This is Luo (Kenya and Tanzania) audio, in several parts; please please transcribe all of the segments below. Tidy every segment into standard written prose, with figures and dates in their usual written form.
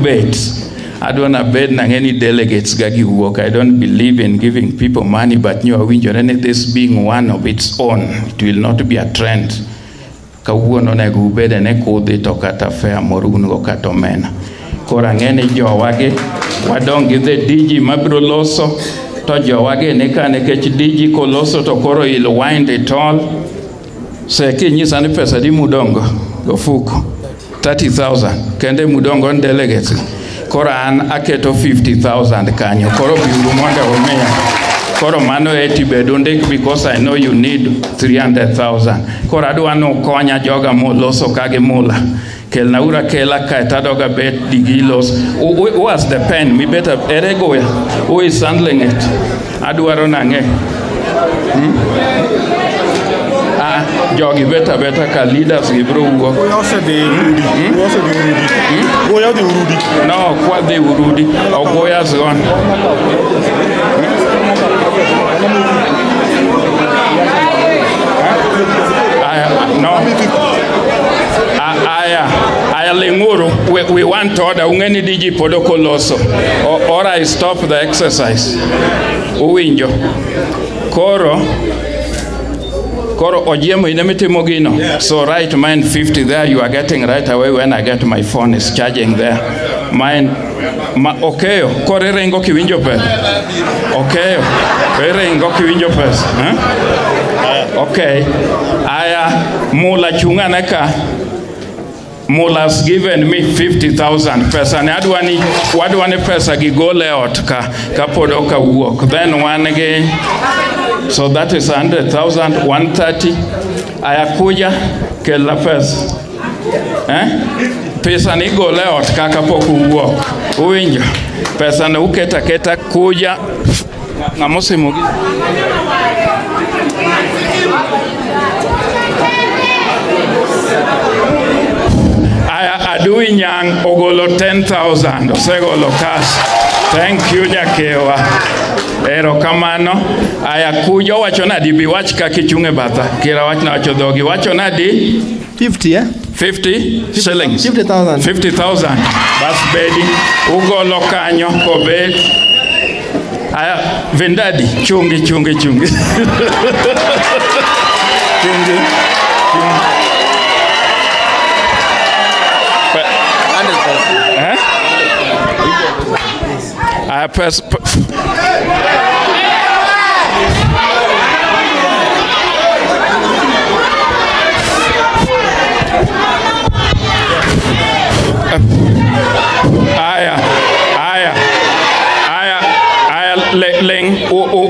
debates. I don't abet na any delegates gagi work. I don't believe in giving people money, but you are winning this being one of its own. It will not be a trend. Kawuono ne gubede ne kudhi to kata fair morugo kata omena. Kora ngene jowage wadong gi the DG mabro loso to jowage ne kane kech DG koloso to koro il wind it all. Se kinyisa ni pesa di mudongo ofuko 30,000 kende mudongo delegates. Kora an aketo 50,000 kanyo. Koro biuru monda omeya. Koro mano eti bedonde because I know you need 300,000. Kora aduano konya joga loso kage mula. Kel naura kela kaitadoga bet digilos. Who has the pen? Me better eregoya. Who is handling it? Aduaro nange. Jogi better ka leaders gibro ugo. We also the Urudi. We also the Urudi. We are the Urudi. No, what the Urudi? Ogoya's gone. We want to order ungeni DG podoko loso or I stop the exercise. Uwinjo. Koro ojiemo inemitimo gino. So right mine 50 there you are getting right away when I get my phone is charging there. Mine okay. Kore rengo kiwinjo pes. Okay. Rengo kiwinjo pes. Okay. Aya mula chunga neka. Mula's given me 50,000 pesa. Ne adwani pesa gigole ot ka podoka wuok. Then one again. So that is 100,000, 130. Ayakuja kela pesa. Pesa ni gole ot kaka poku wuok. Uwinjo. Pesa na uketa kuja. Ngamosi mugi. Adui nyang ogolo 10,000 osegolo cash. Thank you Nyakewa. Ero kamano. Aya kujo wacho nadi biwach ka kichunge batha. Kira wach na wacho dhogi. Wacho nadi 50 eh? 50 shillings. 50,000. 50,000. Bas bedi. Ugolo kanyo kobet. Aya vendadi chungi. Chungi.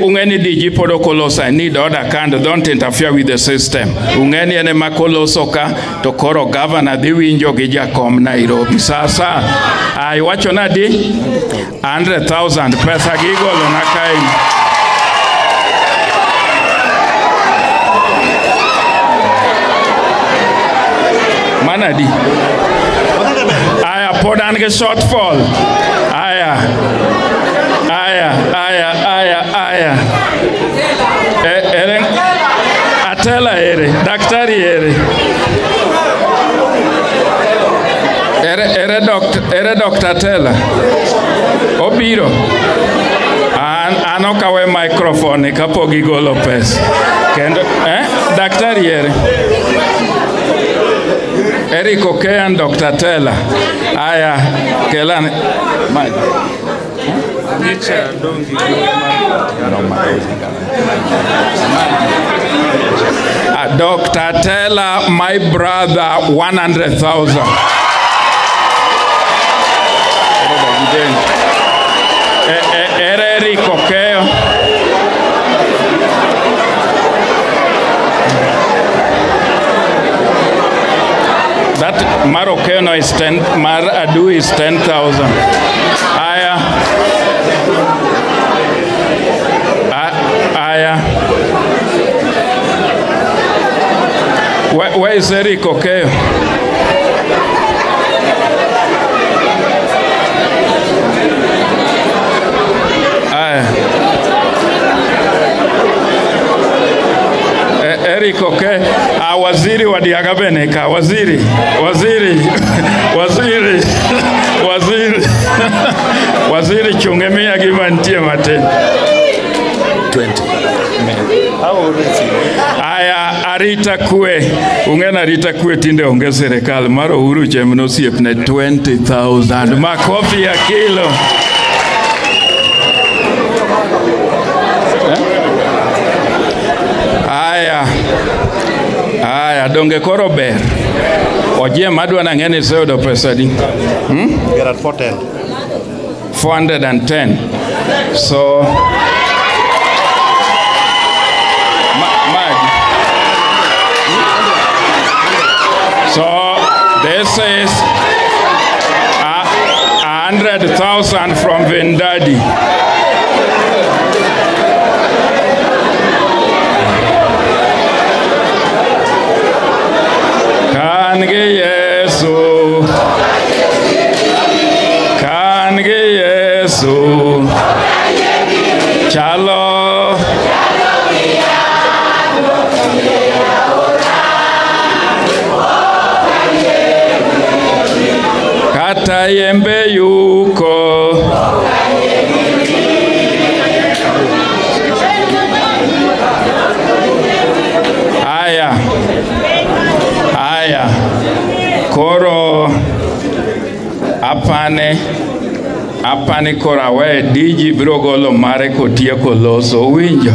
Ungeni DG podokolosa. I need order kind. Don't interfere with the system. Ungeni ene makolosoka to koro governor di winjo gi Jakom Nairobi. Sasa ai wacho nadi 100,000 pesa gigolo nakai. Manadi. Aya podan ge shortfall. Aya. Atela ere, daktari ere. Ere Dr. Atela. Obiro. Anokawe microphone kapo gigolo pesa. Kendo daktari ere. Eric okay and Dr. Atela. Aya kelane. Dr. Atela, my brother, 100,000. Eric okay. That Marokeno is 10, Mar Adu is 10,000. Aya. Where is Eric okay? Eric okay. waziri wadiaga beneka, waziri. Waziri chunge miya gima ntie matin. 20. Aya, arita kwe. Ungena arita kwe tinde onge serikal. Maro Uhuru Chemno osiepne 20,000. Makofi ya kilo. Aya, donge koro ber. ODM adwa nang'eni seudo pesa di. We are at 410. 410. So this is 100,000 from Vendadi. Kange Yesu. Chalo. Kata yembe yuko. Aya. Koro apane kora we diji biro golo mare kotieko loso winjo.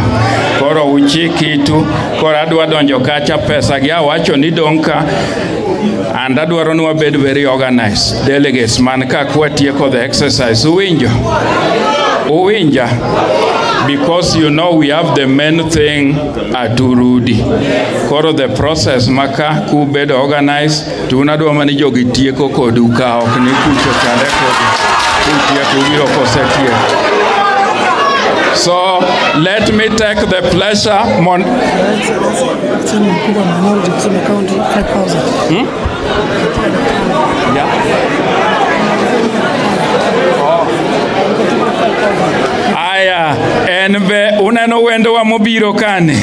Koro uchikitu kora adwa donjo kacha pesa gi awacho ni donka. And adwaro ni wabed very organized. Delegates man ka kwatieko the exercise. Uwinja. Because you know we have the main thing at Urudi. Koro the process maka kubed organized. Tunadwa mani jogi tieko koduka okni kucho chande kodu. Kutieko wiro kosetie. So let me take the pleasure. Yeah. Aya, enve uneno wendo wa mobiro kane.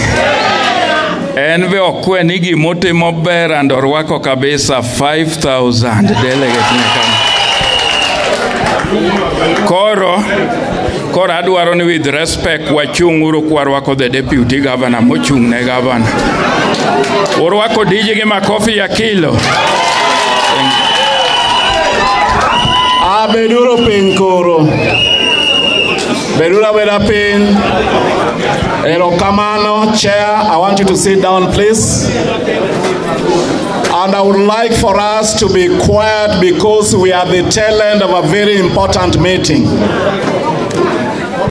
Enve okwe nigi mote mober and orwako kabisa 5,000 delegate nekane. Koro adwaro ni with respect wachunguru kwarwako the deputy governor mochung ne governor. Urwako diji gi makofi ya kilo. Beduro pin koro. Bedura beda pin. Erokamano, Chair, I want you to sit down, please. And I would like for us to be quiet because we are the tail end of a very important meeting.